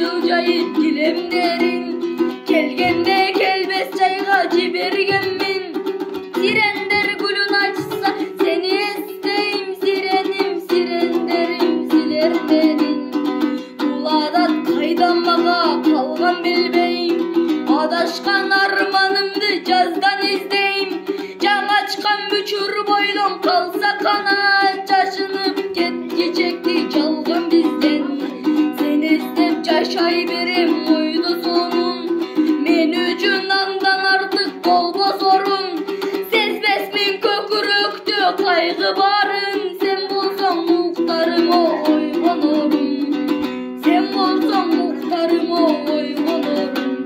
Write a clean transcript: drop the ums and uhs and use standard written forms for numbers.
жылжайт килемдерин, келгенде келбес жайга жибергенмин. Сирендер гүлүн ачса сени эстейм, сиреним, сирендерим силер менин. Бул адат кайдан мага калган билбейм, адашкан арманымды жаздан издейм. Жаңы ачкан бүчүр бойлон калса канат, жашынып кет чечекти жалган бизден. Сени издеп жашай берем ойду сонун, мен үчүн андан артык болбос орун. Сезбесмин көкүрөктө кайгы барын, сен болсоң уктарыма ойгонорум, сен болсоң уктарыма ойгонорум.